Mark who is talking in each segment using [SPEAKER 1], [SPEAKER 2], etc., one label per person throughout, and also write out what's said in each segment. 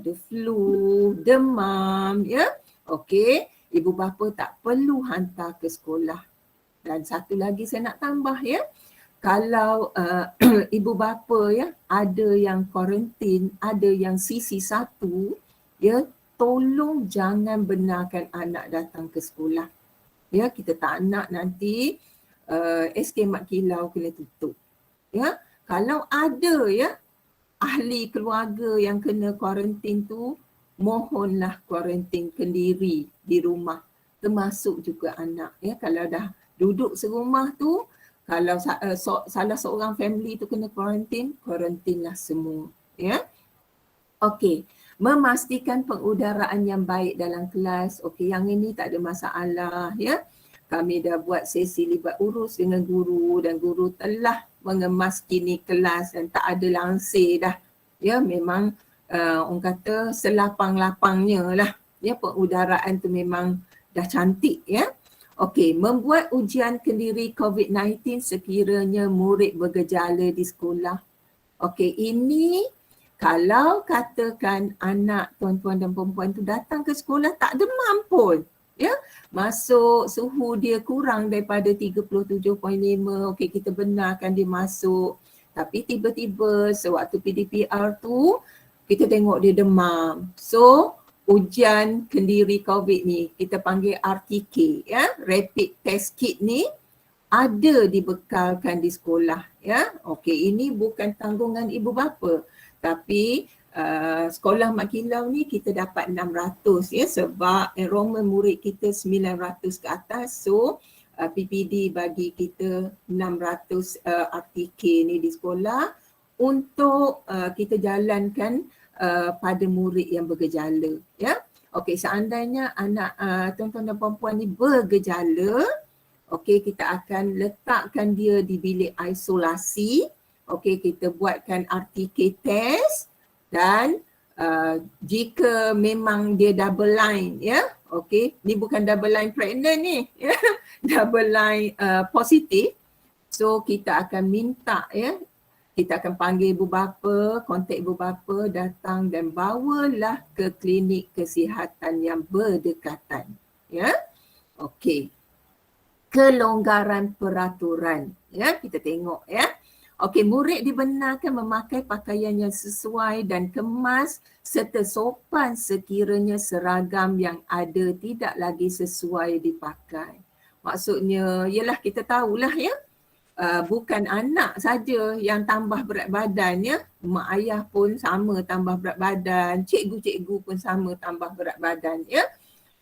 [SPEAKER 1] ada flu, demam, ya. Okey, ibu bapa tak perlu hantar ke sekolah. Dan satu lagi saya nak tambah, ya. Kalau ibu bapa ya ada yang kuarantin, ada yang CC1, ya, tolong jangan benarkan anak datang ke sekolah. Ya, kita tak nak nanti SK Mat Kilau kena tutup. Ya, kalau ada ya ahli keluarga yang kena kuarantin tu, mohonlah kuarantin sendiri di rumah, termasuk juga anak. Ya, kalau dah duduk serumah tu, kalau salah seorang family tu kena kuarantinlah semua. Ya, okey. Memastikan pengudaraan yang baik dalam kelas. Okey, yang ini tak ada masalah, ya. Kami dah buat sesi libat urus dengan guru dan guru telah mengemas kini kelas dan tak ada langsir dah. Ya, memang orang kata selapang-lapangnya lah. Ya, pengudaraan tu memang dah cantik, ya. Okey, membuat ujian kendiri COVID-19 sekiranya murid bergejala di sekolah. Okey, ini kalau katakan anak tuan-tuan dan perempuan tu datang ke sekolah tak demam pun, ya, masuk suhu dia kurang daripada 37.5, okey kita benarkan dia masuk, tapi tiba-tiba sewaktu PDPR tu kita tengok dia demam. So ujian kendiri COVID ni kita panggil RTK, ya, Rapid Test Kit ni ada dibekalkan di sekolah, ya. Okey, ini bukan tanggungan ibu bapa. Tapi sekolah Mat Kilau ni kita dapat 600, ya, sebab enrollment murid kita 900 ke atas. So PPD bagi kita 600 RTK ni di sekolah untuk kita jalankan pada murid yang bergejala, ya. Okey, seandainya anak tuan-tuan dan perempuan ni bergejala, okey kita akan letakkan dia di bilik isolasi. Okey, kita buatkan RTK test dan jika memang dia double line, ya. Okey, ni bukan double line pregnant ni, ya. Double line positif. So kita akan minta, ya, kita akan panggil ibu bapa, kontak ibu bapa datang dan bawalah ke klinik kesihatan yang berdekatan, ya. Okey. Kelonggaran peraturan, ya, kita tengok, ya. Okey, murid dibenarkan memakai pakaian yang sesuai dan kemas serta sopan sekiranya seragam yang ada tidak lagi sesuai dipakai. Maksudnya, ialah kita tahulah, ya, bukan anak saja yang tambah berat badan, ya. Mak ayah pun sama tambah berat badan, cikgu-cikgu pun sama tambah berat badan, ya.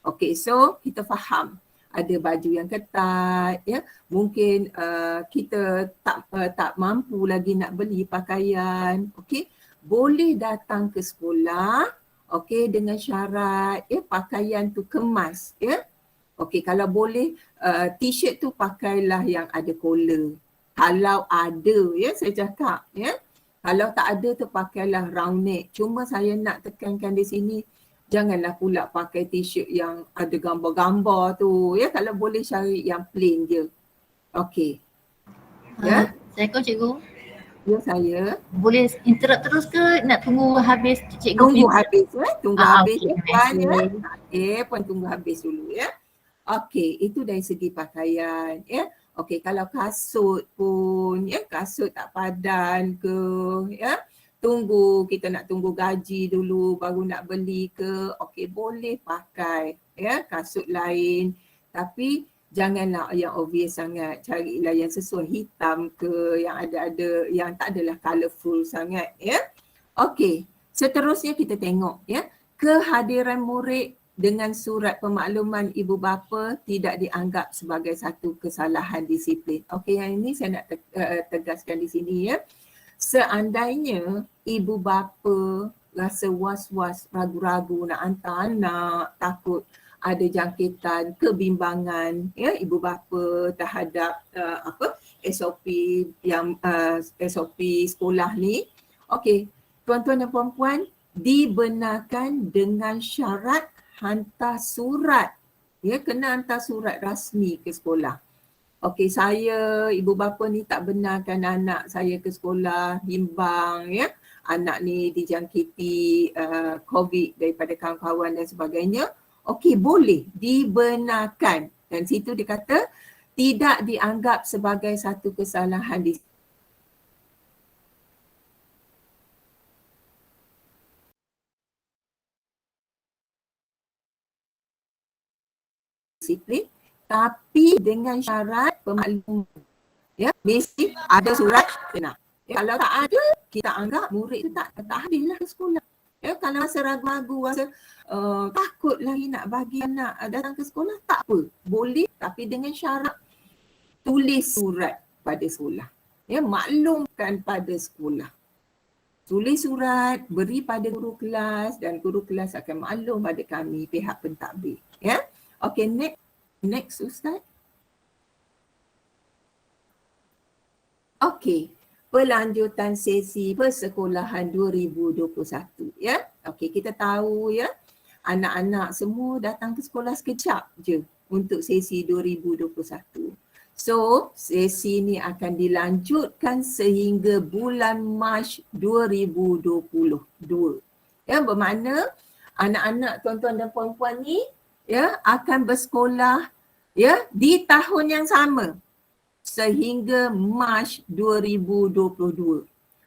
[SPEAKER 1] Okey, so kita faham. Ada baju yang ketat, ya, mungkin kita tak mampu lagi nak beli pakaian, okey, boleh datang ke sekolah, okey, dengan syarat, ya, pakaian tu kemas, ya. Okey, kalau boleh t-shirt tu pakailah yang ada collar, kalau ada, ya, saya cakap, ya. Kalau tak ada tu pakailah round neck. Cuma saya nak tekankan di sini, janganlah pula pakai t-shirt yang ada gambar-gambar tu, ya. Kalau boleh cari yang plain je. Okey. Ya.
[SPEAKER 2] Assalamualaikum cikgu.
[SPEAKER 1] Ya, saya.
[SPEAKER 2] Boleh interrupt terus ke nak tunggu habis cikgu?
[SPEAKER 1] Tunggu habis, ya. Tunggu habis,
[SPEAKER 2] okay,
[SPEAKER 1] puan, ya. Okey, puan tunggu habis dulu, ya. Okey, itu dari segi pakaian, ya. Okey, kalau kasut pun, ya, kasut tak padan ke, ya. Kita nak tunggu gaji dulu baru nak beli ke, okey boleh pakai, ya, kasut lain. Tapi janganlah yang obvious sangat, carilah yang sesuai, hitam ke, yang ada yang tak adalah colourful sangat, ya. Okey, seterusnya kita tengok, ya, kehadiran murid dengan surat pemakluman ibu bapa tidak dianggap sebagai satu kesalahan disiplin. Okey, yang ini saya nak tegaskan di sini, ya. Seandainya ibu bapa rasa was-was, ragu-ragu nak hantar anak, takut ada jangkitan, kebimbangan, ya, ibu bapa terhadap SOP yang SOP sekolah ni. Okey, tuan-tuan dan puan-puan, dibenarkan dengan syarat hantar surat, ya, kena hantar surat rasmi ke sekolah. Okey, saya, ibu bapa ni tak benarkan anak saya ke sekolah bimbang, ya. anak ni dijangkiti COVID daripada kawan-kawan dan sebagainya, okey boleh dibenarkan. Dan situ dia kata tidak dianggap sebagai satu kesalahan disiplin, tapi dengan syarat pemakluman. Ya, mesti ada surat kena. Ya, kalau tak ada, kita anggap murid tu tak hadirlah ke sekolah. Ya, kalau rasa ragu-ragu, rasa takut lagi nak bagi anak datang ke sekolah, tak apa. Boleh, tapi dengan syarat tulis surat pada sekolah. Ya, maklumkan pada sekolah. Tulis surat, beri pada guru kelas dan guru kelas akan maklum pada kami pihak pentadbir. Ya. Okey, next Ustaz. Okey, pelanjutan sesi persekolahan 2021 ya. Okey, kita tahu ya, anak-anak semua datang ke sekolah sekejap je untuk sesi 2021. So, sesi ni akan dilanjutkan sehingga bulan Mac 2022. Ya, bermakna anak-anak tuan-tuan dan puan-puan ni ya akan bersekolah ya di tahun yang sama sehingga Mac 2022.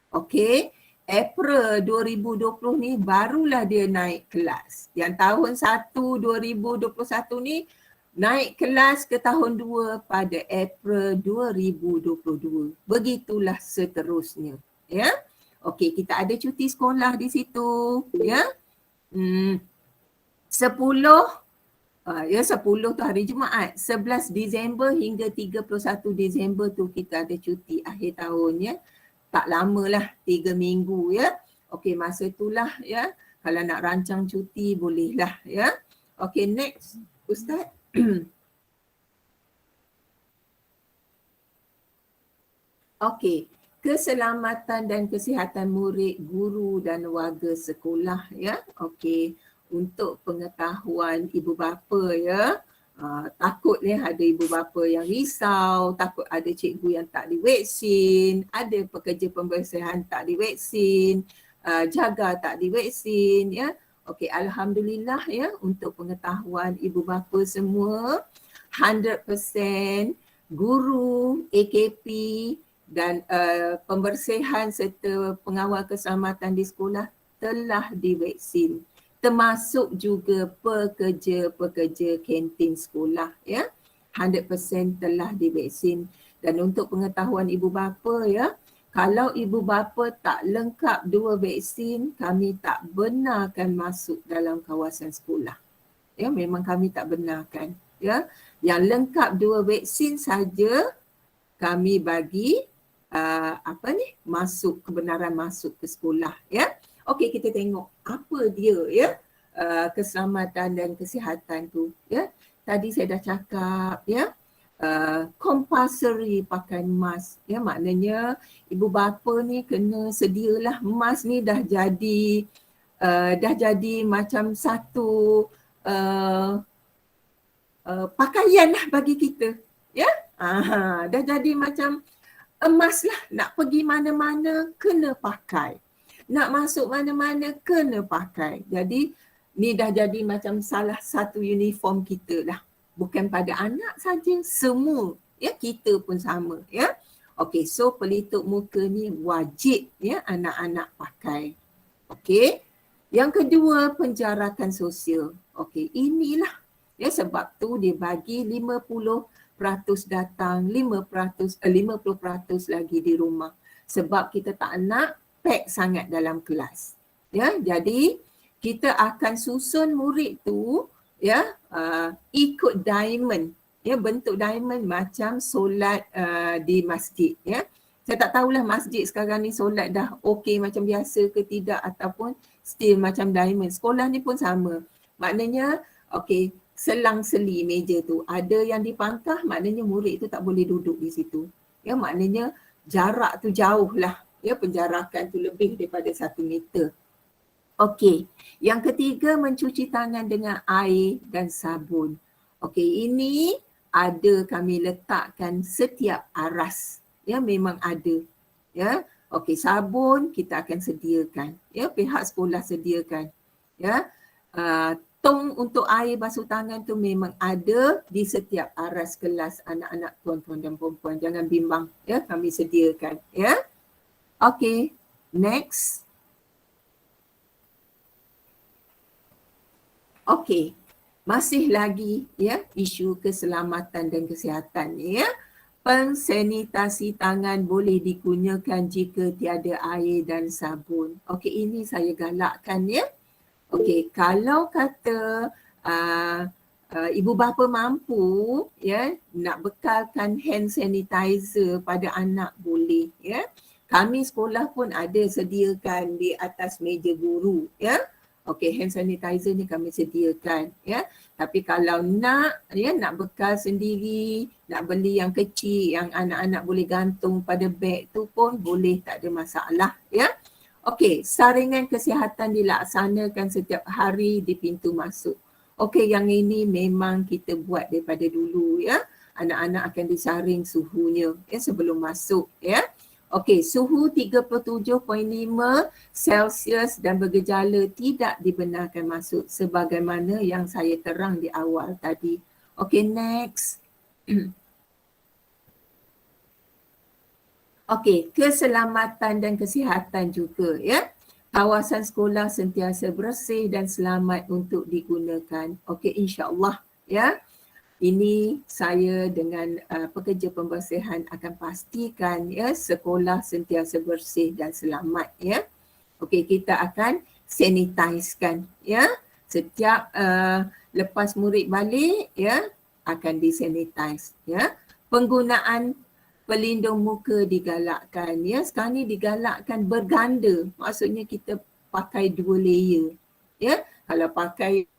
[SPEAKER 1] Okey, April 2020 ni barulah dia naik kelas. Yang tahun 1 2021 ni naik kelas ke tahun 2 pada April 2022. Begitulah seterusnya, ya. Okey, kita ada cuti sekolah di situ, ya. 10 tu hari Jumaat, 11 Disember hingga 31 Disember tu kita ada cuti akhir tahun ya. Tak lamalah, 3 minggu ya. Okey, masa itulah ya, kalau nak rancang cuti bolehlah ya. Okey, next Ustaz. Okey, keselamatan dan kesihatan murid, guru dan warga sekolah ya. Okey. Untuk pengetahuan ibu bapa ya, takut ada ibu bapa yang risau, takut ada cikgu yang tak divaksin, ada pekerja pembersihan tak divaksin, jaga tak divaksin ya. Okey, alhamdulillah ya, untuk pengetahuan ibu bapa semua 100% guru, AKP dan pembersihan serta pengawal keselamatan di sekolah telah divaksin, termasuk juga pekerja-pekerja kantin sekolah ya. 100% telah divaksin. Dan untuk pengetahuan ibu bapa ya, kalau ibu bapa tak lengkap 2 vaksin, kami tak benarkan masuk dalam kawasan sekolah. Ya, memang kami tak benarkan ya. Yang lengkap 2 vaksin saja kami bagi kebenaran masuk ke sekolah ya. Okey, kita tengok apa dia ya keselamatan dan kesihatan tu ya. Tadi saya dah cakap ya, compulsory pakai mask ya, maknanya ibu bapa ni kena sedialah mask ni dah jadi macam satu pakaian lah bagi kita ya. Dah jadi macam emas lah, nak pergi mana-mana kena pakai. Nak masuk mana-mana kena pakai. Jadi ni dah jadi macam salah satu uniform kita lah. Bukan pada anak saja, semua ya, kita pun sama ya. Okey, so pelitup muka ni wajib ya anak-anak pakai. Okey. Yang kedua, penjarakan sosial. Okey, inilah ya, sebab tu dia bagi 50% datang, 50% lagi di rumah. Sebab kita tak nak pack sangat dalam kelas. Ya, jadi kita akan susun murid tu ya ikut diamond. Ya, bentuk diamond macam solat di masjid ya. Saya tak tahulah masjid sekarang ni solat dah okey macam biasa ke tidak ataupun still macam diamond. Sekolah ni pun sama. Maknanya okey, selang-seli meja tu. Ada yang dipangkah, maknanya murid tu tak boleh duduk di situ. Ya, maknanya jarak tu jauh lah. Ya, penjarakan tu lebih daripada 1 meter. Okey, yang ketiga mencuci tangan dengan air dan sabun. Okey, ini ada kami letakkan setiap aras. Ya, memang ada. Ya, Okey, sabun kita akan sediakan. Ya, pihak sekolah sediakan. Ya. Tong untuk air basuh tangan tu memang ada di setiap aras kelas anak-anak tuan-tuan dan puan-puan. Jangan bimbang. Ya, kami sediakan. Ya. Okey, next. Okey. Masih lagi ya isu keselamatan dan kesihatan ya. Pensanitasi tangan boleh digunakan jika tiada air dan sabun. Okey, ini saya galakkan ya. Okey, kalau kata ibu bapa mampu ya nak bekalkan hand sanitizer pada anak boleh ya. Kami sekolah pun ada sediakan di atas meja guru ya. Okey, hand sanitizer ni kami sediakan ya. Tapi kalau nak bekal sendiri, nak beli yang kecil yang anak-anak boleh gantung pada beg tu pun boleh, tak ada masalah ya. Okey, saringan kesihatan dilaksanakan setiap hari di pintu masuk. Okey, yang ini memang kita buat daripada dulu ya. Anak-anak akan disaring suhunya ya sebelum masuk ya. Okey, suhu 37.5 Celsius dan bergejala tidak dibenarkan masuk sebagaimana yang saya terang di awal tadi. Okey, next. Okey, keselamatan dan kesihatan juga ya. Kawasan sekolah sentiasa bersih dan selamat untuk digunakan. Okey, insya-Allah ya. Ini saya dengan pekerja pembersihan akan pastikan ya sekolah sentiasa bersih dan selamat ya. Okey, kita akan sanitizekan ya. Setiap lepas murid balik ya akan disanitize ya. Penggunaan pelindung muka digalakkan ya. Sekarang ni digalakkan berganda. Maksudnya kita pakai 2 layer ya. Kalau pakai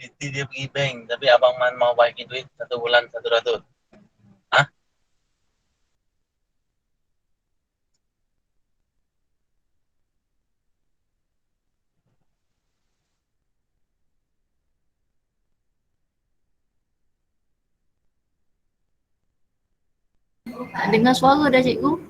[SPEAKER 3] Siti dia pergi bank tapi Abang Man mau bagi duit 1 bulan 100. Hah?
[SPEAKER 2] Tak dengar suara dah cikgu.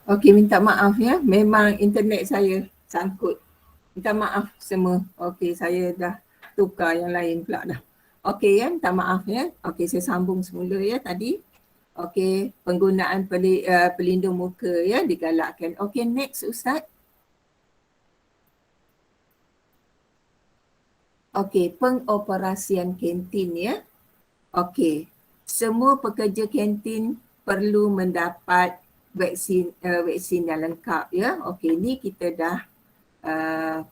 [SPEAKER 1] okey, minta maaf ya. Memang internet saya sangkut. Minta maaf semua. Okey, saya dah tukar yang lain pula dah. Okey ya, minta maaf ya. Okey, saya sambung semula ya tadi. Okey, penggunaan pelindung muka ya digalakkan. Okey, next Ustaz. Okey, pengoperasian kantin ya. Okey, semua pekerja kantin perlu mendapat vaksin yang lengkap ya. Okey, ni kita dah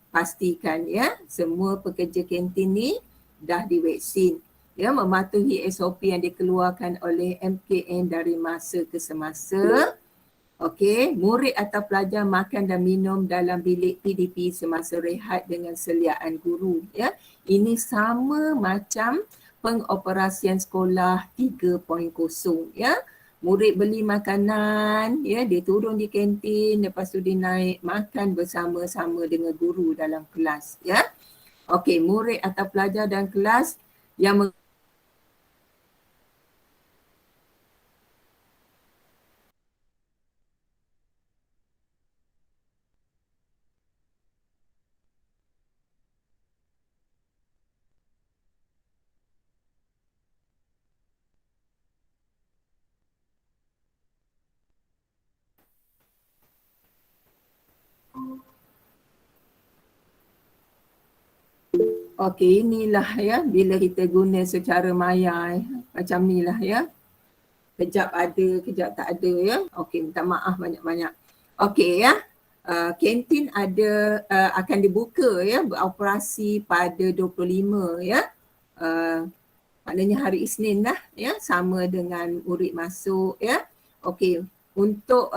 [SPEAKER 1] pastikan ya semua pekerja kantin ni dah divaksin ya, mematuhi SOP yang dikeluarkan oleh MKN dari masa ke semasa Okey, murid atau pelajar makan dan minum dalam bilik PDP semasa rehat dengan seliaan guru. Ya, ini sama macam pengoperasian sekolah 3.0. Ya, murid beli makanan, ya, dia turun di kantin, lepas tu dia naik makan bersama-sama dengan guru dalam kelas. Ya, okey, murid atau pelajar dalam kelas yang okey, inilah ya bila kita guna secara maya macam ni lah ya. Kejap ada, kejap tak ada ya. Okey, minta maaf banyak-banyak. Okey ya. Kantin ada akan dibuka ya, beroperasi pada 25 ya. Maknanya hari Isnin lah ya, sama dengan murid masuk ya. Okey, untuk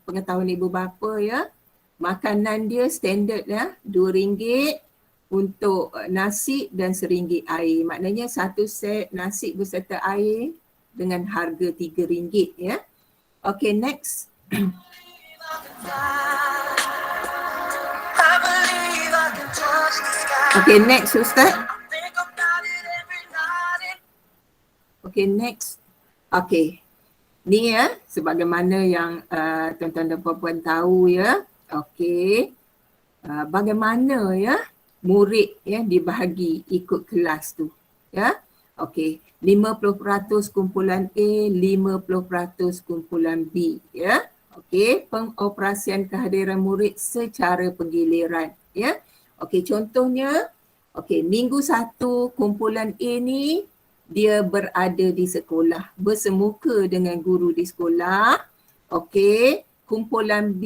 [SPEAKER 1] pengetahuan ibu bapa ya, makanan dia standard ya, RM2 untuk nasi dan RM1 air. Maknanya satu set nasi beserta air dengan harga RM3 ya. Okay, next. Okay, next Ustaz. Okay, next. Okay. Ni ya, sebagaimana yang tuan-tuan dan puan-puan tahu ya. Okay. Bagaimana ya murid ya dibahagi ikut kelas tu. Ya. Okey, 50% kumpulan A, 50% kumpulan B ya. Okey, pengoperasian kehadiran murid secara penggiliran ya. Okey, contohnya minggu 1 kumpulan A ni dia berada di sekolah, bersemuka dengan guru di sekolah. Okey, kumpulan B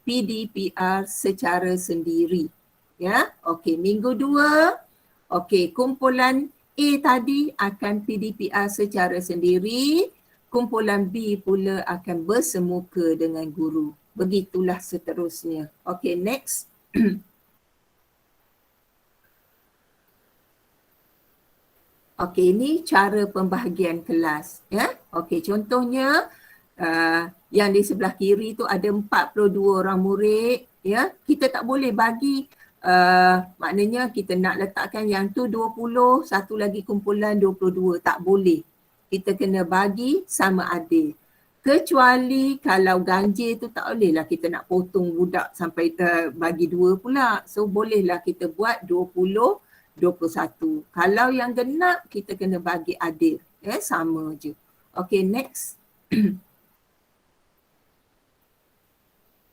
[SPEAKER 1] PDPR secara sendiri ya. Okey, minggu 2 kumpulan A tadi akan PDPR secara sendiri, kumpulan B pula akan bersemuka dengan guru. Begitulah seterusnya. Okey, next. Okey, ini cara pembahagian kelas ya. Okey, contohnya yang di sebelah kiri tu ada 42 orang murid ya. Kita tak boleh bagi maknanya kita nak letakkan yang tu 20, satu lagi kumpulan 22, tak boleh. Kita kena bagi sama adil. Kecuali kalau ganjil tu tak bolehlah kita nak potong budak sampai bagi 2 pula. So bolehlah kita buat 20, 21. Kalau yang genap kita kena bagi adil. Sama je. Okay, next.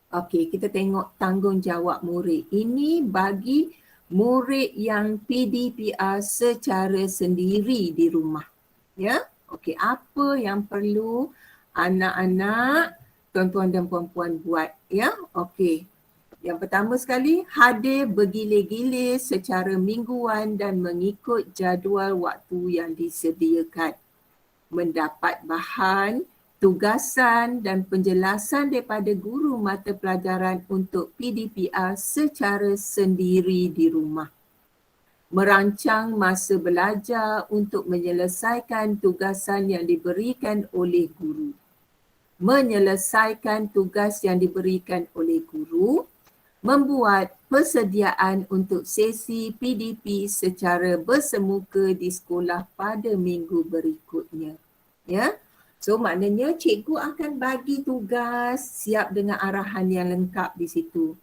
[SPEAKER 1] Okey, kita tengok tanggungjawab murid. Ini bagi murid yang PDPR secara sendiri di rumah. Ya, okey, apa yang perlu anak-anak, tuan-tuan dan puan-puan buat? Ya, okey. Yang pertama sekali, hadir bergilir-gilir secara mingguan dan mengikut jadual waktu yang disediakan. Mendapat bahan, tugasan dan penjelasan daripada guru mata pelajaran untuk PDPR secara sendiri di rumah. Merancang masa belajar untuk menyelesaikan tugasan yang diberikan oleh guru. Menyelesaikan tugas yang diberikan oleh guru. Membuat persediaan untuk sesi PDP secara bersemuka di sekolah pada minggu berikutnya. Ya. So maknanya cikgu akan bagi tugas siap dengan arahan yang lengkap di situ.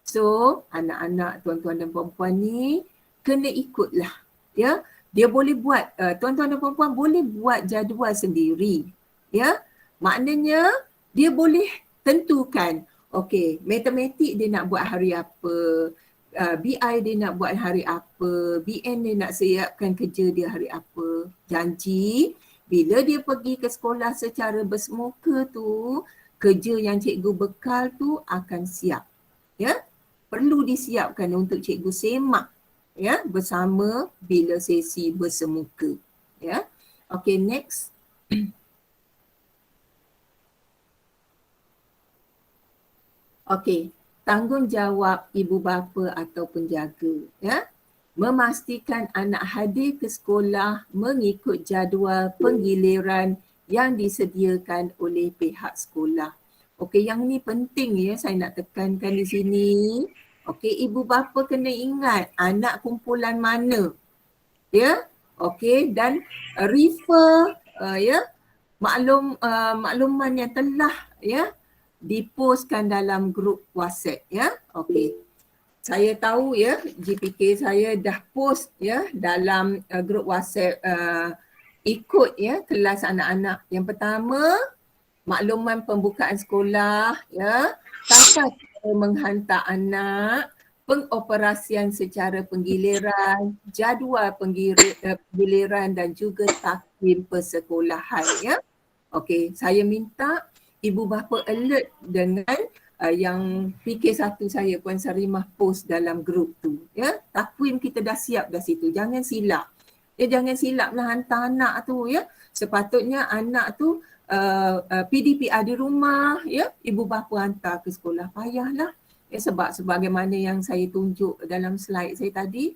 [SPEAKER 1] So anak-anak, tuan-tuan dan puan-puan ni kena ikutlah. Ya, dia boleh buat, tuan-tuan dan puan-puan boleh buat jadual sendiri. Ya, maknanya dia boleh tentukan, okey, matematik dia nak buat hari apa, BI dia nak buat hari apa, BN dia nak siapkan kerja dia hari apa. Janji bila dia pergi ke sekolah secara bersemuka tu, kerja yang cikgu bekal tu akan siap. Ya, perlu disiapkan untuk cikgu semak ya bersama bila sesi bersemuka. Ya. Okey, next. Okey, tanggungjawab ibu bapa atau penjaga, ya. Memastikan anak hadir ke sekolah mengikut jadual penggiliran yang disediakan oleh pihak sekolah. Okey, yang ni penting ya, saya nak tekankan di sini. Okey, ibu bapa kena ingat anak kumpulan mana. Ya. Okey, dan refer ya makluman yang telah ya dipostkan dalam grup WhatsApp ya. Okey. Saya tahu ya GPK saya dah post ya dalam grup WhatsApp ikut ya kelas anak-anak. Yang pertama, makluman pembukaan sekolah ya, tata cara menghantar anak, pengoperasian secara penggiliran, jadual penggiliran dan juga takvim persekolahan ya. Okey, saya minta ibu bapa alert dengan yang PK1 saya Puan Sarimah post dalam grup tu ya. Takvim kita dah siap dah situ, jangan silap. Ya, jangan silaplah hantar anak tu ya. Sepatutnya anak tu PDPR di rumah ya, ibu bapa hantar ke sekolah, payahlah. Ya, sebab sebagaimana yang saya tunjuk dalam slide saya tadi,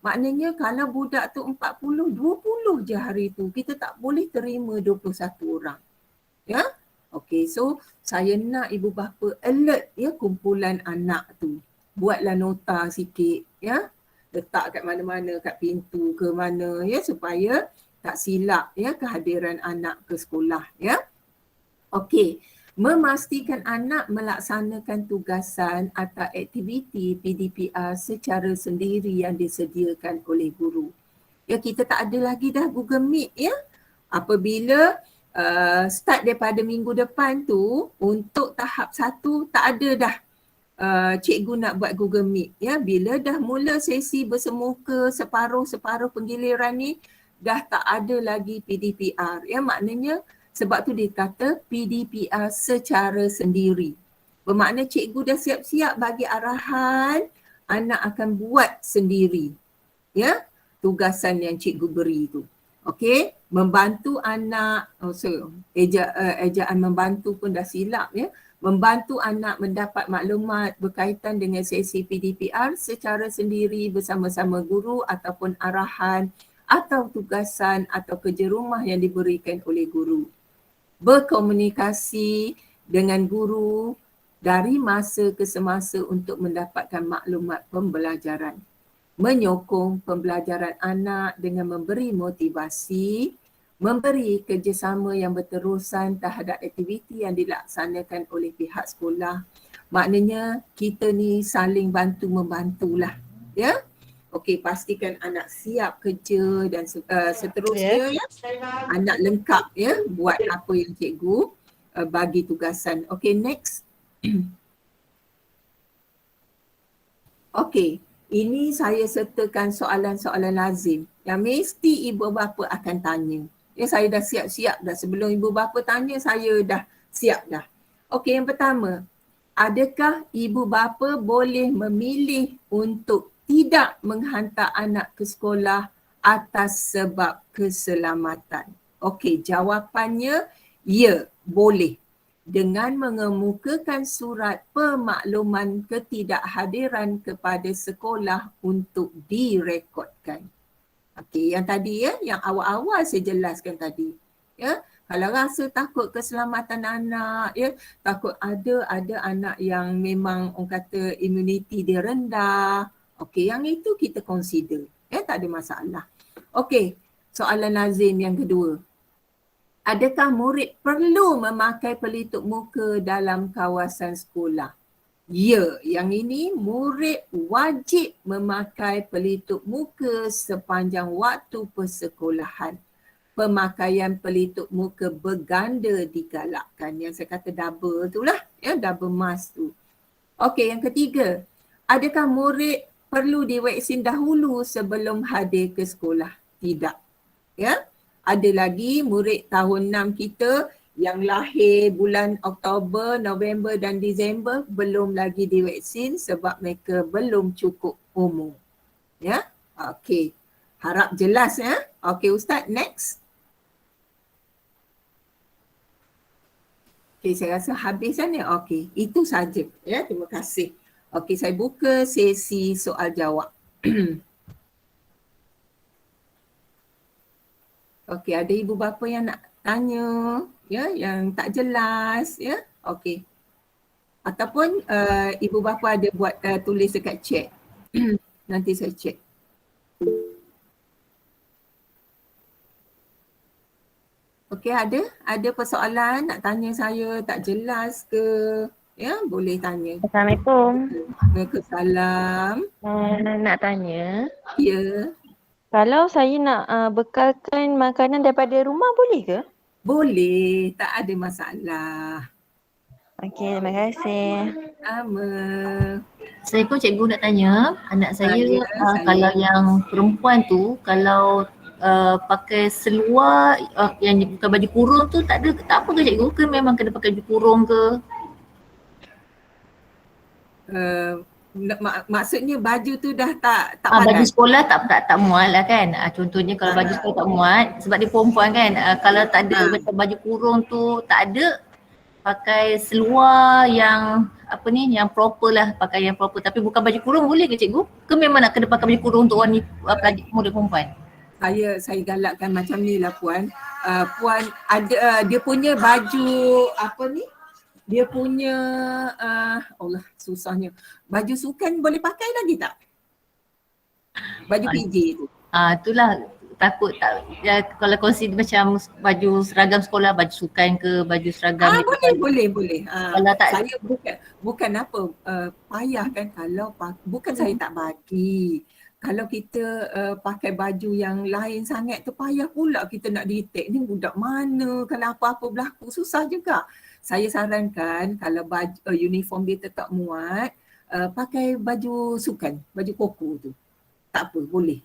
[SPEAKER 1] maknanya kalau budak tu 40, 20 je hari tu, kita tak boleh terima 21 orang. Ya. Okey, so saya nak ibu bapa alert ya kumpulan anak tu. Buatlah nota sikit ya. Letak kat mana-mana, kat pintu ke mana ya, supaya tak silap ya kehadiran anak ke sekolah ya. Okey, memastikan anak melaksanakan tugasan atau aktiviti PDPR secara sendiri yang disediakan oleh guru. Ya, kita tak ada lagi dah Google Meet ya. Apabila start daripada minggu depan tu, untuk tahap 1 tak ada dah cikgu nak buat Google Meet ya. Bila dah mula sesi bersemuka separuh-separuh penggiliran ni, dah tak ada lagi PDPR ya. Maknanya sebab tu dia kata PDPR secara sendiri. Bermakna cikgu dah siap-siap bagi arahan, anak akan buat sendiri ya tugasan yang cikgu beri tu. Okey, membantu anak, ejaan membantu pun dah silap ya. Membantu anak mendapat maklumat berkaitan dengan sesi PDPR secara sendiri bersama-sama guru ataupun arahan atau tugasan atau kerja rumah yang diberikan oleh guru. Berkomunikasi dengan guru dari masa ke semasa untuk mendapatkan maklumat pembelajaran. Menyokong pembelajaran anak dengan memberi motivasi, memberi kerjasama yang berterusan terhadap aktiviti yang dilaksanakan oleh pihak sekolah. Maknanya kita ni saling bantu-membantulah. Ya? Okey, pastikan anak siap kerja dan seterusnya ya. Anak lengkap ya buat apa yang cikgu bagi tugasan. Okey, next. Okey. Ini saya sertakan soalan-soalan lazim yang mesti ibu bapa akan tanya. Ya, saya dah siap-siap dah. Sebelum ibu bapa tanya, saya dah siap dah. Okey, yang pertama. Adakah ibu bapa boleh memilih untuk tidak menghantar anak ke sekolah atas sebab keselamatan? Okey, jawapannya ya, boleh. Dengan mengemukakan surat pemakluman ketidakhadiran kepada sekolah untuk direkodkan. Okey, yang tadi ya, yang awal-awal saya jelaskan tadi. Ya, kalau rasa takut keselamatan anak, ya, takut ada anak yang memang orang kata immunity dia rendah. Okey, yang itu kita consider. Ya, tak ada masalah. Okey, soalan lazim yang kedua. Adakah murid perlu memakai pelitup muka dalam kawasan sekolah? Ya, yang ini murid wajib memakai pelitup muka sepanjang waktu persekolahan. Pemakaian pelitup muka berganda digalakkan. Yang saya kata double tu lah, ya, double mask tu. Okey, yang ketiga. Adakah murid perlu divaksin dahulu sebelum hadir ke sekolah? Tidak. Ya. Ada lagi murid tahun 6 kita yang lahir bulan Oktober, November dan Disember belum lagi divaksin sebab mereka belum cukup umur. Ya. Okey. Harap jelas ya. Okey Ustaz, next. Okey, saya rasa habis kan ya? Okey, itu saja. Ya, terima kasih. Okey, saya buka sesi soal jawab. Okey, ada ibu bapa yang nak tanya, ya, yang tak jelas, ya. Okey. Ataupun ibu bapa ada buat tulis dekat chat. Nanti saya check. Okey, ada persoalan nak tanya saya tak jelas ke? Ya, boleh tanya.
[SPEAKER 4] Assalamualaikum.
[SPEAKER 1] Waalaikumsalam.
[SPEAKER 4] Nak tanya,
[SPEAKER 1] Ya,
[SPEAKER 4] kalau saya nak bekalkan makanan daripada rumah boleh ke?
[SPEAKER 1] boleh. Tak ada masalah.
[SPEAKER 4] Okey, terima kasih.
[SPEAKER 1] Sama.
[SPEAKER 2] Saya pun cikgu nak tanya anak saya,
[SPEAKER 1] Ya, saya.
[SPEAKER 2] kalau yang perempuan tu kalau pakai seluar yang bukan baju kurung tu tak apa ke cikgu, ke memang kena pakai baju kurung ke?
[SPEAKER 1] Maksudnya baju tu dah tak
[SPEAKER 2] Baju
[SPEAKER 1] padan.
[SPEAKER 2] sekolah tak muat lah kan. Contohnya kalau baju sekolah tak muat sebab dia perempuan kan. Kalau tak ada macam baju kurung tu tak ada, pakai seluar yang yang proper lah, pakai yang proper tapi bukan baju kurung boleh ke cikgu? Ke memang nak kena pakai baju kurung untuk pelajar murid perempuan?
[SPEAKER 1] Saya galakkan macam ni lah Puan. Puan ada dia punya baju apa ni? Dia punya Allah susahnya. Baju sukan boleh pakai lagi tak? Baju PJ tu.
[SPEAKER 2] Itulah takut tak kalau consider macam baju seragam sekolah, baju sukan ke, baju seragam
[SPEAKER 1] Boleh.
[SPEAKER 2] Kalau tak,
[SPEAKER 1] Saya bukan apa payah kan kalau bukan saya tak bagi. Kalau kita pakai baju yang lain sangat tu payah pula kita nak detect ni budak mana, kalau apa-apa berlaku susah juga. Saya sarankan kalau baju uniform dia tetap muat, pakai baju sukan, baju koko tu. Tak apa, boleh.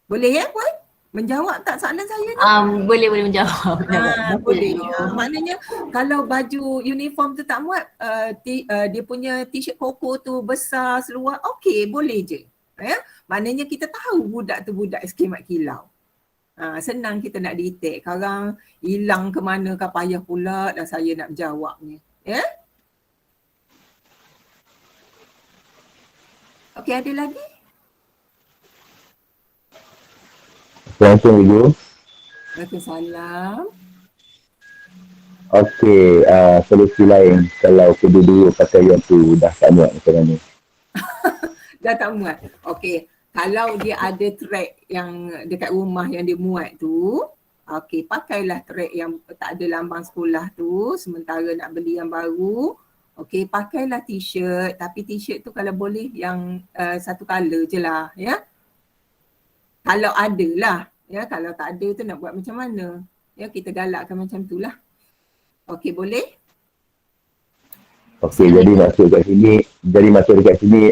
[SPEAKER 1] Boleh ya Puan? Menjawab tak soalan saya ni?
[SPEAKER 2] boleh menjawab.
[SPEAKER 1] Boleh. Maknanya kalau baju uniform tu tak muat, dia punya t-shirt koko tu besar seluar, okey boleh je. Ya? Maknanya kita tahu budak tu budak SK Mat Kilau. Senang kita nak detect. Sekarang hilang ke mana ke payah pula dah saya nak jawabnya. Ya? Okey, ada lagi?
[SPEAKER 5] Assalamualaikum Ibu.
[SPEAKER 1] Waalaikumsalam.
[SPEAKER 5] Okey, solusi lain kalau kedua-dua pakaian tu dah tak muat macam mana?
[SPEAKER 1] Dah tak muat. Okey, kalau dia ada track yang dekat rumah yang dia muat tu, okey, pakailah track yang tak ada lambang sekolah tu sementara nak beli yang baru. Okey, pakailah t-shirt tapi t-shirt tu kalau boleh yang satu colour je lah ya. Kalau ada lah ya, kalau tak ada tu nak buat macam mana? Ya, kita galakkan macam tu lah. Okey, boleh?
[SPEAKER 5] Okey, jadi maksud dekat sini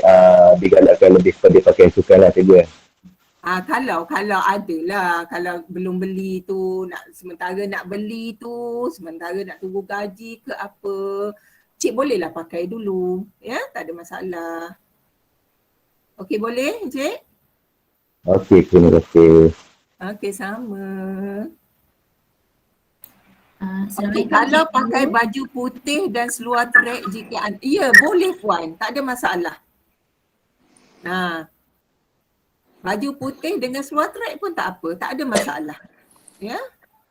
[SPEAKER 5] digalakkan lebih kepada pakaian sukan lah cikgu kan?
[SPEAKER 1] Kalau ada lah, kalau belum beli tu, sementara nak beli tu, sementara nak tunggu gaji ke apa, cik bolehlah pakai dulu, ya, tak ada masalah. Okey, boleh cik?
[SPEAKER 5] Okey, terima kasih.
[SPEAKER 1] Okey, sama.
[SPEAKER 2] Assalamualaikum,
[SPEAKER 1] Kalau
[SPEAKER 2] cikgu.
[SPEAKER 1] pakai baju putih dan seluar trek jika ya boleh Puan, tak ada masalah. Baju putih dengan seluar trek pun tak apa, tak ada masalah. Ya?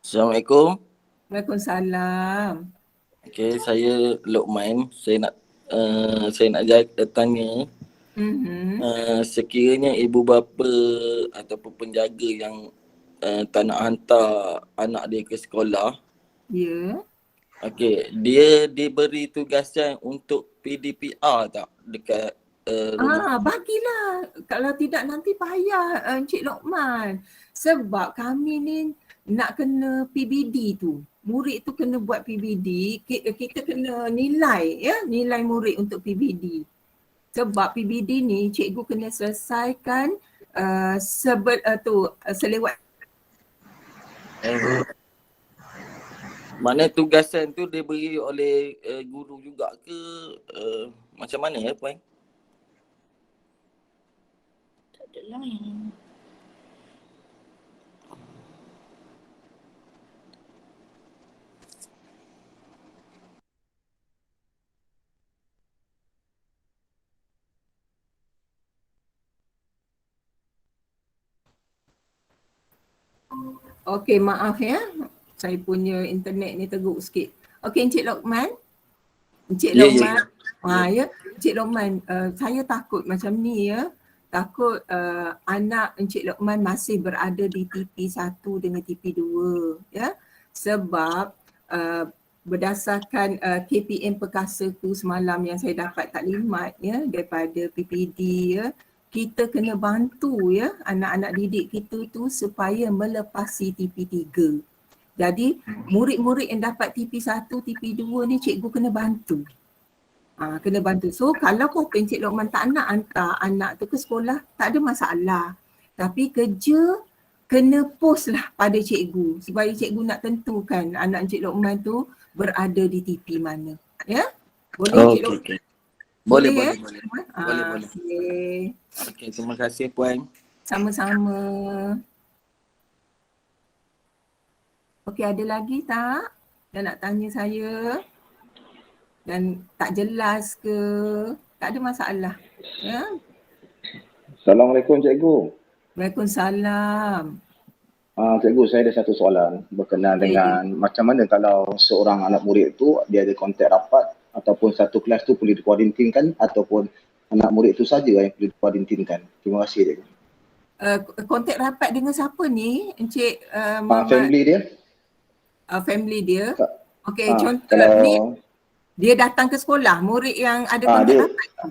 [SPEAKER 6] Assalamualaikum.
[SPEAKER 1] Waalaikumsalam.
[SPEAKER 6] Okey, saya Lokman. Saya nak tanya, sekiranya ibu bapa ataupun penjaga yang tak nak hantar anak dia ke sekolah,
[SPEAKER 1] Ya.
[SPEAKER 6] okey, dia diberi tugasan untuk PDPR tak dekat rumah?
[SPEAKER 1] Bagilah. Kalau tidak nanti payah Encik Lokman. Sebab kami ni nak kena PBD tu. Murid tu kena buat PBD, kita kena nilai ya, nilai murid untuk PBD. Sebab PBD ni cikgu kena selesaikan selewat.
[SPEAKER 6] Mana tugasan tu diberi oleh guru juga ke macam mana ya Puan?
[SPEAKER 2] Tak ada lain.
[SPEAKER 1] Okey, maaf ya. Saya punya internet ni teruk sikit. Okey, Encik Lokman. Encik
[SPEAKER 6] Ya, ya,
[SPEAKER 1] Lokman.
[SPEAKER 6] ya.
[SPEAKER 1] Ya, Encik Lokman, saya takut macam ni ya. Takut anak Encik Lokman masih berada di TP1 dengan TP2 ya. Sebab berdasarkan KPM Perkasaku semalam yang saya dapat taklimat ya daripada PPD ya, kita kena bantu ya anak-anak didik kita tu supaya melepasi TP3. Jadi murid-murid yang dapat TP1, TP2 ni cikgu kena bantu. Kena bantu. So kalau Encik Lokman tak nak hantar anak tu ke sekolah, tak ada masalah. Tapi kerja kena post lah pada cikgu supaya cikgu nak tentukan anak Encik Lokman tu berada di TP mana. Ya? Boleh Encik Lokman?
[SPEAKER 6] Okey. Boleh,
[SPEAKER 1] ya?
[SPEAKER 6] boleh. Boleh.
[SPEAKER 1] Okey.
[SPEAKER 6] Okey, terima kasih Puan.
[SPEAKER 1] Sama-sama. Okey, ada lagi tak yang nak tanya saya? Dan tak jelas ke? Tak ada masalah. Ya?
[SPEAKER 7] Assalamualaikum cikgu.
[SPEAKER 1] Waalaikumsalam.
[SPEAKER 7] Cikgu, saya ada satu soalan berkenaan dengan macam mana kalau seorang anak murid tu dia ada kontak rapat ataupun satu kelas tu perlu dikuarantinkan ataupun anak murid tu saja yang perlu dikuarantinkan. Terima kasih cikgu.
[SPEAKER 1] Kontak rapat dengan siapa ni Encik Muhammad?
[SPEAKER 7] Family dia.
[SPEAKER 1] Family dia. Okey, contoh
[SPEAKER 7] Kalau
[SPEAKER 1] ni dia datang ke sekolah, murid yang ada kontak
[SPEAKER 7] dia,
[SPEAKER 1] rapat tu.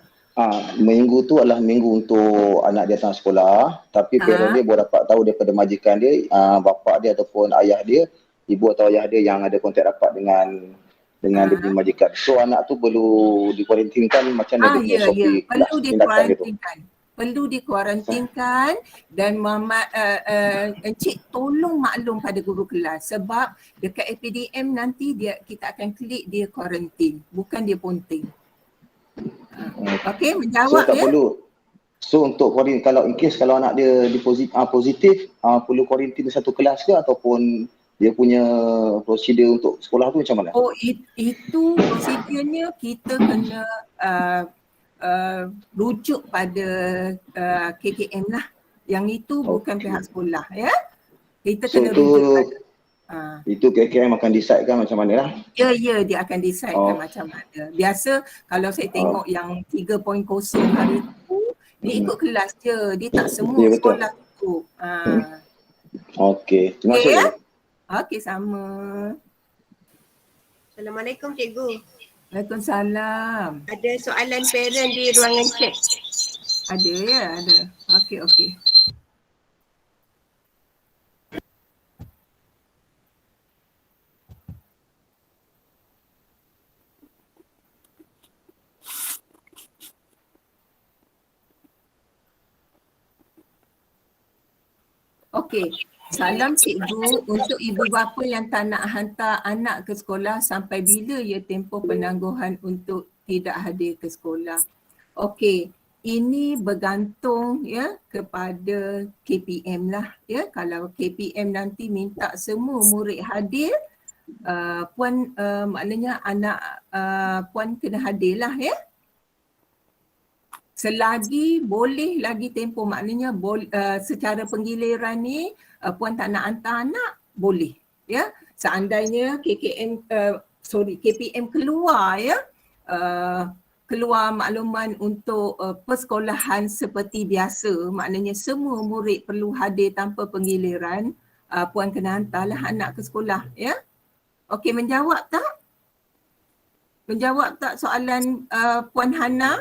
[SPEAKER 7] minggu tu adalah minggu untuk anak dia datang sekolah, tapi parent dia baru dapat tahu daripada majikan dia, bapa dia ataupun ayah dia, ibu atau ayah dia yang ada kontak rapat dengan dia punya majikan. So anak tu perlu dikuarantinkan macam mana dia punya SOP
[SPEAKER 1] Perlu
[SPEAKER 7] tindakan dia tu.
[SPEAKER 1] Perlu dikuarantinkan dan Encik tolong maklum pada guru kelas sebab dekat APDM nanti kita akan klik dia kuarantin, bukan dia ponting. Okey, menjawab
[SPEAKER 7] tak perlu. So untuk kuarantin, kalau in case kalau anak dia positif, perlu kuarantin satu kelas ke ataupun dia punya prosedur untuk sekolah tu macam mana?
[SPEAKER 1] Oh, itu prosedurnya kita kena rujuk pada KKM lah. Yang itu bukan pihak sekolah ya. Kita kena rujuk pada
[SPEAKER 7] itu KKM akan decide kan macam mana lah?
[SPEAKER 1] Ya, dia akan decide kan macam mana. Biasa kalau saya tengok yang 3.0 hari tu, dia ikut kelas je. Dia tak semua sekolah tu.
[SPEAKER 7] Okey, terima kasih.
[SPEAKER 1] Ya? Okey, sama.
[SPEAKER 8] Assalamualaikum cikgu.
[SPEAKER 1] Waalaikumsalam.
[SPEAKER 8] Ada soalan parent di ruangan chat.
[SPEAKER 1] Ada ya, ada. Okey. Okey, salam cikgu. Untuk ibu bapa yang tak nak hantar anak ke sekolah, sampai bila ia tempoh penangguhan untuk tidak hadir ke sekolah? Okey, ini bergantung ya kepada KPM lah ya. Kalau KPM nanti minta semua murid hadir, puan maknanya anak puan kena hadir lah ya. Selagi boleh lagi tempoh, maknanya secara penggiliran ni puan tak nak hantar anak, boleh ya. Seandainya KPM keluar ya, keluar makluman untuk persekolahan seperti biasa, maknanya semua murid perlu hadir tanpa penggiliran, puan kena hantarlah anak ke sekolah ya. Okey, menjawab tak? Menjawab tak soalan Puan Hana?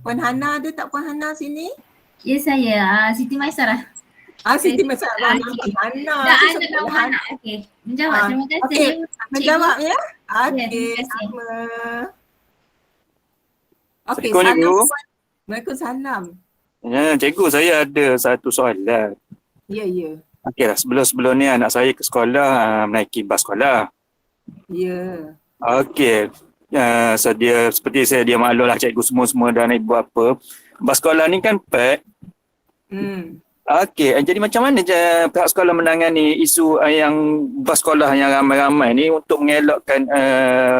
[SPEAKER 1] Puan Hana ada tak Puan Hana sini?
[SPEAKER 2] Ya saya, Siti Maisarah.
[SPEAKER 1] Siti Maisarah. Hana.
[SPEAKER 2] Dah ada kawan anak. Okey, menjawab. Terima kasih.
[SPEAKER 1] Okey, menjawab ya. Okey,
[SPEAKER 2] terima kasih.
[SPEAKER 1] sama. Okey,
[SPEAKER 9] Assalamualaikum, Cikgu.
[SPEAKER 1] Waalaikumsalam.
[SPEAKER 9] Ya, cikgu, saya ada satu soalan.
[SPEAKER 1] Ya.
[SPEAKER 9] Okeylah, sebelum ni anak saya ke sekolah menaiki bas sekolah.
[SPEAKER 1] Ya.
[SPEAKER 9] Okey. Seperti dia maklum lah cikgu semua dah naik buat apa. Bas sekolah ni kan pack. Okey, jadi macam mana pihak sekolah menangani isu yang bas sekolah yang ramai-ramai ni untuk mengelakkan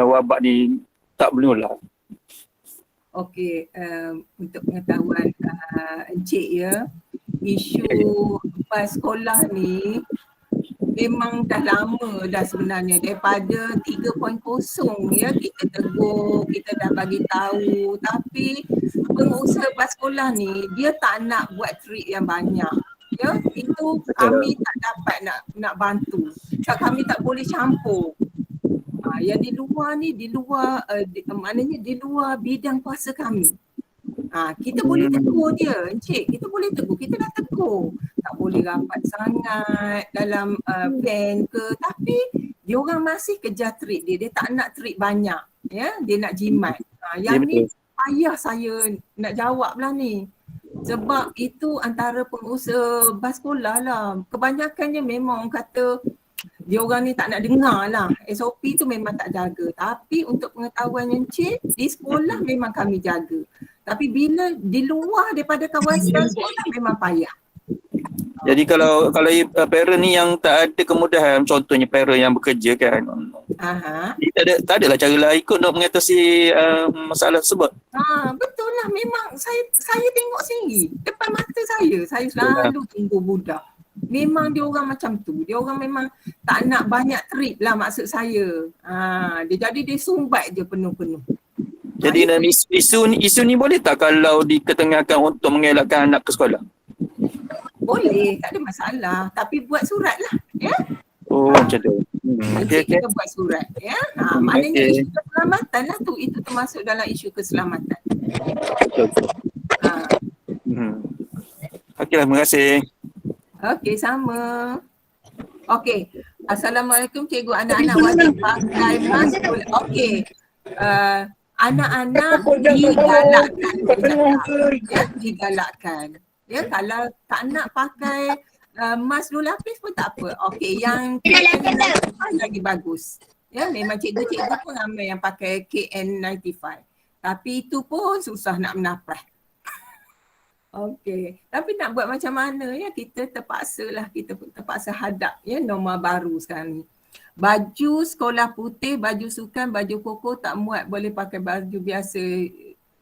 [SPEAKER 9] wabak ni tak berulang?
[SPEAKER 1] Okey, untuk pengetahuan Encik ya, isu bas sekolah ni memang dah lama dah sebenarnya, daripada 3.0 ya, kita tegur, kita dah bagi tahu, tapi pengusaha bas sekolah ni dia tak nak buat trip yang banyak. Ya, itu kami tak dapat nak bantu. Sebab kami tak boleh campur. Yang di luar ni, maknanya di luar bidang kuasa kami. Kita boleh tegur dia, Encik, kita boleh tegur, kita dah tegur. Tak boleh rapat sangat dalam van ke, tapi dia orang masih kejar trip dia tak nak trip banyak. Ya, dia nak jimat. Yang ni payah saya nak jawab lah ni. Sebab itu antara pengusaha bas sekolah lah. Kebanyakannya memang orang kata dia orang ni tak nak dengar lah. SOP tu memang tak jaga. Tapi untuk pengetahuan Encik, di sekolah memang kami jaga. Tapi bila di luar daripada kawasan sekolah memang payah.
[SPEAKER 9] Jadi kalau parent ni yang tak ada kemudahan, contohnya parent yang bekerja kan, tak adalah cara lah ikut untuk mengatasi masalah tersebut.
[SPEAKER 1] Betul lah, memang saya tengok sendiri depan mata saya selalu tunggu budak. Memang dia orang macam tu. Dia orang memang tak nak banyak trip lah maksud saya. Jadi dia sumbat je penuh-penuh.
[SPEAKER 9] Jadi isu ni boleh tak kalau diketengahkan untuk mengelakkan anak ke sekolah?
[SPEAKER 1] Boleh, tak ada masalah. Tapi buat surat lah. Ya?
[SPEAKER 9] Oh, macam tu.
[SPEAKER 1] Kita buat surat. Ya? Maknanya isu keselamatan lah tu. Itu termasuk dalam isu keselamatan.
[SPEAKER 9] Okeylah, terima kasih.
[SPEAKER 1] Okey, sama. Okey. Assalamualaikum cikgu. Anak-anak wajib pakai mask. Okey. Anak-anak digalakkan. Ya, digalakkan. Ya, kalau tak nak pakai mask 2 lapis pun tak apa. Okey, yang KN95 lagi bagus. Ya, memang cikgu-cikgu pun ramai yang pakai KN95. Tapi itu pun susah nak menapras. Okey, tapi nak buat macam mana ya, kita terpaksa hadap ya norma baru sekarang ni. Baju sekolah putih, baju sukan, baju koko tak muat, boleh pakai baju biasa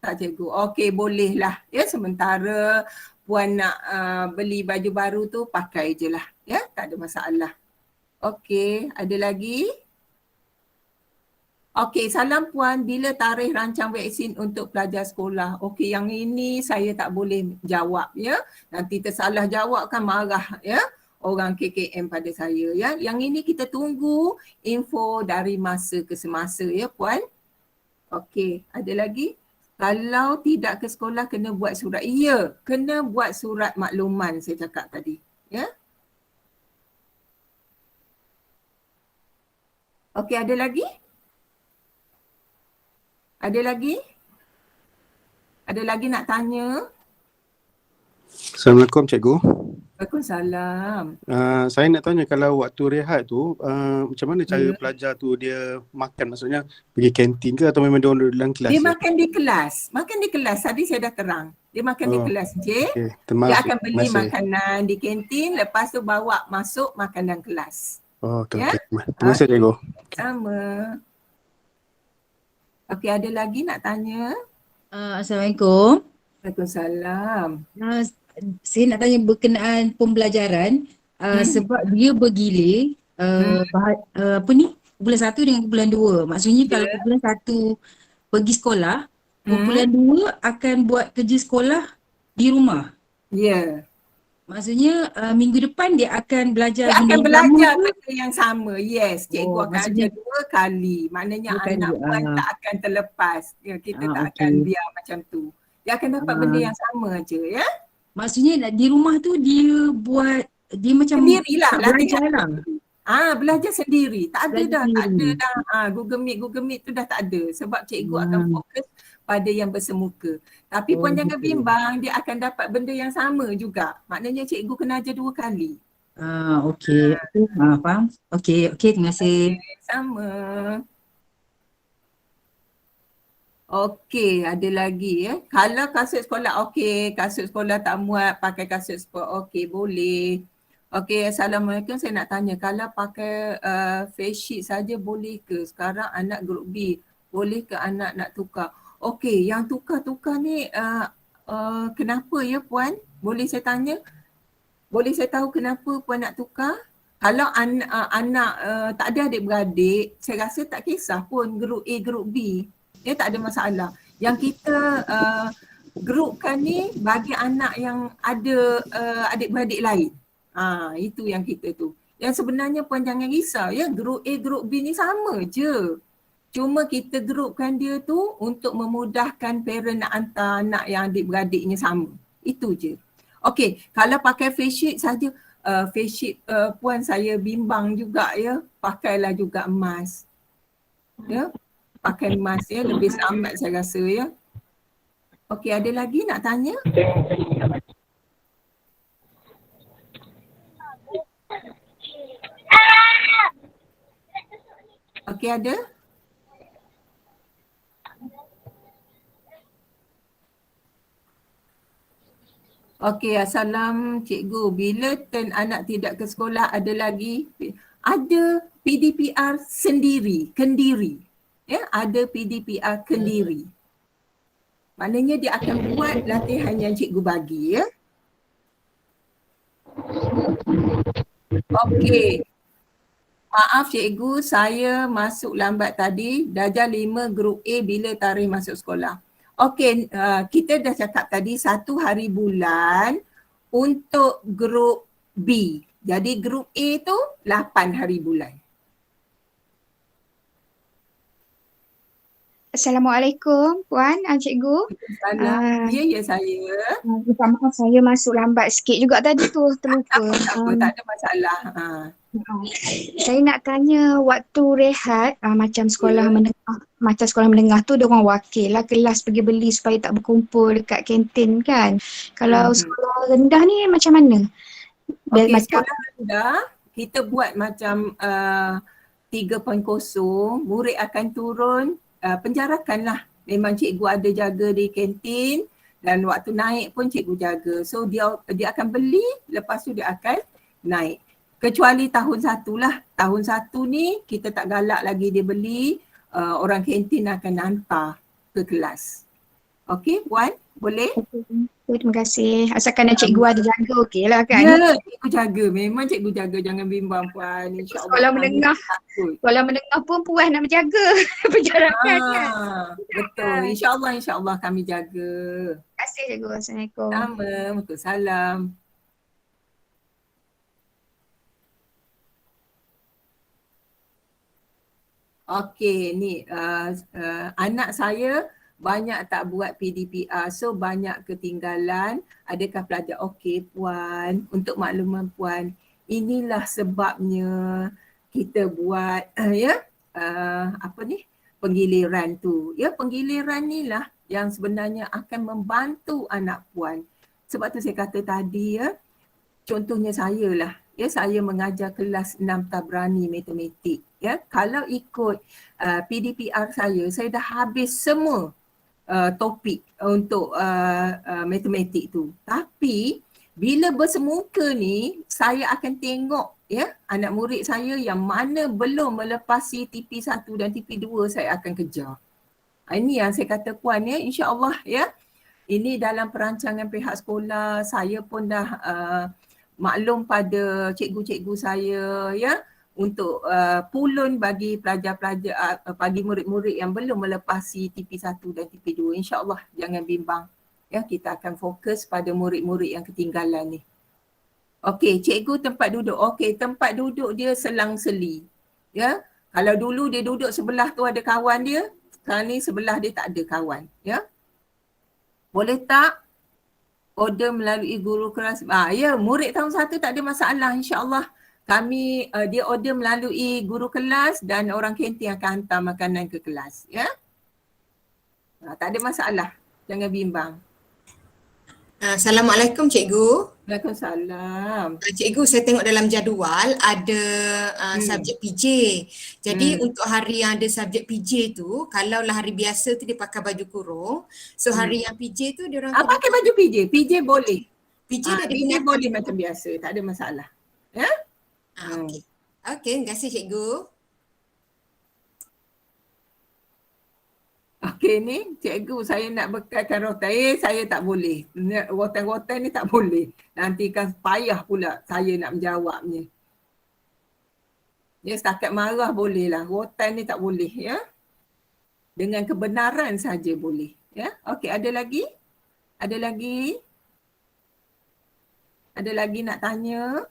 [SPEAKER 1] tak cikgu? Okey, boleh lah ya, sementara puan nak beli baju baru tu pakai je lah ya, tak ada masalah. Okey, ada lagi? Okey, salam puan, bila tarikh rancang vaksin untuk pelajar sekolah? Okey, yang ini saya tak boleh jawab ya. Nanti tersalah jawab kan marah ya orang KKM pada saya ya. Yang ini kita tunggu info dari masa ke semasa ya puan. Okey, ada lagi? Kalau tidak ke sekolah kena buat surat. Ya, kena buat surat makluman saya cakap tadi ya. Okey, ada lagi? Ada lagi? Ada lagi nak tanya?
[SPEAKER 10] Assalamualaikum cikgu.
[SPEAKER 1] Waalaikumsalam.
[SPEAKER 10] Saya nak tanya kalau waktu rehat tu macam mana cara pelajar tu dia makan, maksudnya pergi kantin ke atau memang dia dalam kelas?
[SPEAKER 1] Dia makan di kelas. Makan di kelas. Tadi saya dah terang. Dia makan di kelas je.
[SPEAKER 10] Okay.
[SPEAKER 1] Dia akan beli makanan di kantin, lepas tu bawa masuk makan dalam kelas.
[SPEAKER 10] Okey.
[SPEAKER 1] Ya?
[SPEAKER 10] Terima kasih cikgu.
[SPEAKER 1] Sama. Okey, ada lagi nak tanya?
[SPEAKER 11] Assalamualaikum.
[SPEAKER 1] Waalaikumsalam.
[SPEAKER 11] Saya nak tanya berkenaan pembelajaran sebab dia bergilir bulan 1 dengan bulan 2. Maksudnya kalau bulan 1 pergi sekolah, bulan 2 akan buat kerja sekolah di rumah.
[SPEAKER 1] Ya.
[SPEAKER 11] Maksudnya minggu depan dia akan belajar
[SPEAKER 1] benda yang sama. Yes, cikgu akan ajar 2 kali. Maknanya anak puan tak akan terlepas. Ya, kita tak akan biar macam tu. Dia akan dapat benda yang sama je ya.
[SPEAKER 11] Maksudnya di rumah tu dia macam
[SPEAKER 1] sendirilah
[SPEAKER 11] belajar lah.
[SPEAKER 1] Belajar sendiri. Tak ada dah. Google Meet tu dah tak ada. Sebab cikgu akan fokus pada yang bersemuka. Tapi puan jangan bimbang, dia akan dapat benda yang sama juga. Maknanya cikgu kena ajar 2 kali.
[SPEAKER 11] Okey. Faham? Okey, terima kasih.
[SPEAKER 1] Sama. Okey, ada lagi ya. Kalau kasut sekolah kasut sekolah tak muat, pakai kasut sekolah boleh. Okey, Assalamualaikum, saya nak tanya, kalau pakai face sheet saja boleh ke? Sekarang anak group B, boleh ke anak nak tukar? Okey, yang tukar-tukar ni kenapa ya puan? Boleh saya tanya? Boleh saya tahu kenapa puan nak tukar? Kalau anak tak ada adik-beradik, saya rasa tak kisah pun grup A, grup B. Ya, tak ada masalah. Yang kita grupkan ni bagi anak yang ada adik-beradik lain. Itu yang kita tu. Yang sebenarnya puan jangan risau ya, grup A, grup B ni sama je. Cuma kita grupkan dia tu untuk memudahkan parent nak hantar anak yang adik-beradiknya sama. Itu je. Okey, kalau pakai face sheet saja, face sheet puan saya bimbang juga ya, pakailah juga emas. Ya, pakai emas ya, lebih selamat saya rasa ya. Okey, ada lagi nak tanya? Okey, ada? Okey, Assalam Cikgu. Bila turn anak tidak ke sekolah ada lagi? Ada PDPR sendiri, kendiri. Ya, ada PDPR kendiri. Maknanya dia akan buat latihan yang cikgu bagi ya. Okey. Maaf cikgu, saya masuk lambat tadi. Darjah 5 grup A bila tarikh masuk sekolah. Okey, kita dah cakap tadi 1 hari bulan untuk grup B. Jadi grup A tu 8 hari bulan.
[SPEAKER 12] Assalamualaikum Puan, Cikgu.
[SPEAKER 1] Salam. Ya saya.
[SPEAKER 12] Minta maaf saya masuk lambat sikit juga tadi tu, terlupa.
[SPEAKER 1] Tak ada masalah.
[SPEAKER 12] Saya nak tanya waktu rehat macam sekolah menengah tu diorang wakil lah kelas pergi beli supaya tak berkumpul dekat kantin kan. Kalau sekolah rendah ni macam mana?
[SPEAKER 1] Okey, sekolah rendah kita buat macam 3.0, murid akan turun, penjarakan lah. Memang cikgu ada jaga di kantin dan waktu naik pun cikgu jaga. So dia akan beli, lepas tu dia akan naik. Kecuali tahun 1 lah. Tahun 1 ni kita tak galak lagi dia beli, orang kantin akan hantar ke kelas. Okey Puan, boleh?
[SPEAKER 12] Terima kasih. Asalkan cikgu ada jaga okey lah kan?
[SPEAKER 1] Ya, cikgu jaga. Memang cikgu jaga. Jangan bimbang Puan. InsyaAllah.
[SPEAKER 12] Sekolah menengah pun Puan nak menjaga penjarakan kan?
[SPEAKER 1] Betul. InsyaAllah kami jaga.
[SPEAKER 12] Terima kasih cikgu. Assalamualaikum.
[SPEAKER 1] Sama. Waalaikumsalam. Okey, ni anak saya banyak tak buat PDPR, so banyak ketinggalan. Adakah pelajar? Okey Puan, untuk makluman Puan, inilah sebabnya kita buat penggiliran tu. Ya, penggiliran ni lah yang sebenarnya akan membantu anak Puan. Sebab tu saya kata tadi ya, contohnya saya lah. Ya, saya mengajar kelas 6 Tabrani matematik. Ya, kalau ikut PDPR saya dah habis semua topik untuk matematik tu. Tapi bila bersemuka ni, saya akan tengok ya anak murid saya yang mana belum melepasi TP1 dan TP2 saya akan kejar. Ini yang saya kata Puan ya, insya-Allah ya. Ini dalam perancangan pihak sekolah, saya pun dah maklum pada cikgu-cikgu saya ya untuk pulun bagi pelajar-pelajar, bagi murid-murid yang belum melepasi TP1 dan TP2. InsyaAllah jangan bimbang. Ya, kita akan fokus pada murid-murid yang ketinggalan ni. Okey, cikgu tempat duduk. Okey, tempat duduk dia selang-seli. Ya, kalau dulu dia duduk sebelah tu ada kawan dia, sekarang ni sebelah dia tak ada kawan. Ya, boleh tak order melalui guru kelas? Ya, murid tahun 1 tak ada masalah, insya-Allah. Kami dia order melalui guru kelas dan orang kantin akan hantar makanan ke kelas, ya. Tak ada masalah. Jangan bimbang.
[SPEAKER 8] Assalamualaikum Cikgu.
[SPEAKER 1] Waalaikumsalam.
[SPEAKER 8] Cikgu, saya tengok dalam jadual ada subjek PJ. Jadi untuk hari yang ada subjek PJ tu, kalaulah hari biasa tu dia pakai baju kurung. So hari yang PJ tu dia orang
[SPEAKER 1] pakai baju PJ. PJ boleh.
[SPEAKER 8] PJ
[SPEAKER 1] PJ boleh macam biasa, tak ada masalah. Ya?
[SPEAKER 8] Okey. Okey, terima kasih Cikgu.
[SPEAKER 1] Okey ni, cikgu saya nak bekalkan rotan. Saya tak boleh. Rotan-rotan ni tak boleh. Nanti kan payah pula saya nak menjawabnya. Ya, setakat marah boleh lah. Rotan ni tak boleh ya. Dengan kebenaran saja boleh. Ya. Okey, ada lagi? Ada lagi? Ada lagi nak tanya?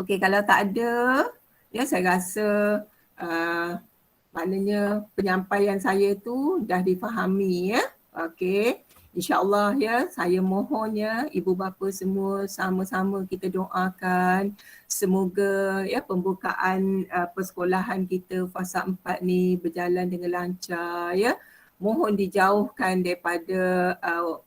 [SPEAKER 1] Okey, kalau tak ada, ya saya rasa maknanya penyampaian saya tu dah difahami ya. Okey. InsyaAllah ya, saya mohon ya ibu bapa semua sama-sama kita doakan semoga ya pembukaan persekolahan kita fasa 4 ni berjalan dengan lancar ya. Mohon dijauhkan daripada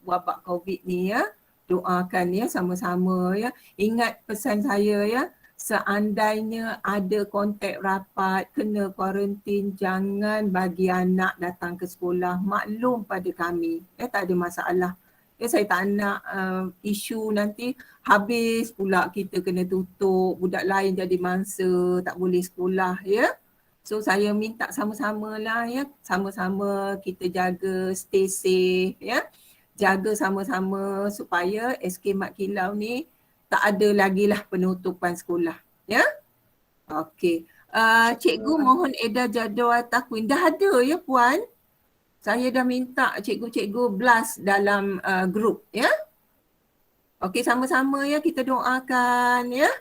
[SPEAKER 1] wabak COVID ni ya. Doakan ya sama-sama ya. Ingat pesan saya ya, seandainya ada kontak rapat, kena kuarantin, jangan bagi anak datang ke sekolah. Maklum pada kami, tak ada masalah. Saya tak nak isu nanti habis pula kita kena tutup, budak lain jadi mangsa, tak boleh sekolah ya. So saya minta sama-sama lah ya, sama-sama kita jaga, stay safe ya. Jaga sama-sama supaya SK Mat Kilau ni tak ada lagi lah penutupan sekolah. Ya? Okey. Cikgu mohon edar jadual takwin. Dah ada ya Puan? Saya dah minta cikgu-cikgu blast dalam grup. Ya? Okey, sama-sama ya kita doakan ya.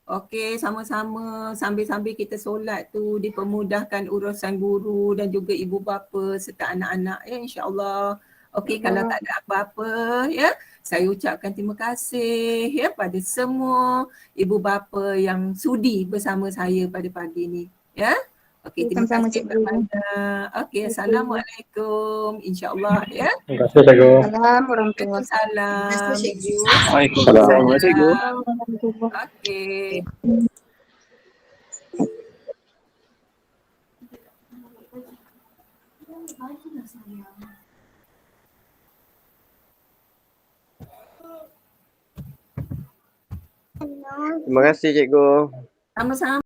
[SPEAKER 1] Okey, sama-sama sambil-sambil kita solat tu dipermudahkan urusan guru dan juga ibu bapa serta anak-anak ya, insya-Allah. Okey, kalau tak ada apa-apa ya, saya ucapkan terima kasih ya pada semua ibu bapa yang sudi bersama saya pada pagi ni ya. Okey, terima
[SPEAKER 12] Sama-sama,
[SPEAKER 1] kasih
[SPEAKER 12] Cikgu.
[SPEAKER 1] banyak. Okey, Assalamualaikum, insya-Allah ya.
[SPEAKER 13] Terima kasih Cikgu.
[SPEAKER 12] Salam warahmatullahi
[SPEAKER 1] Waalaikumsalam.
[SPEAKER 9] Waalaikumsalam. Cikgu.
[SPEAKER 1] Okey.
[SPEAKER 13] Terima kasih Cikgu.
[SPEAKER 1] Sama-sama.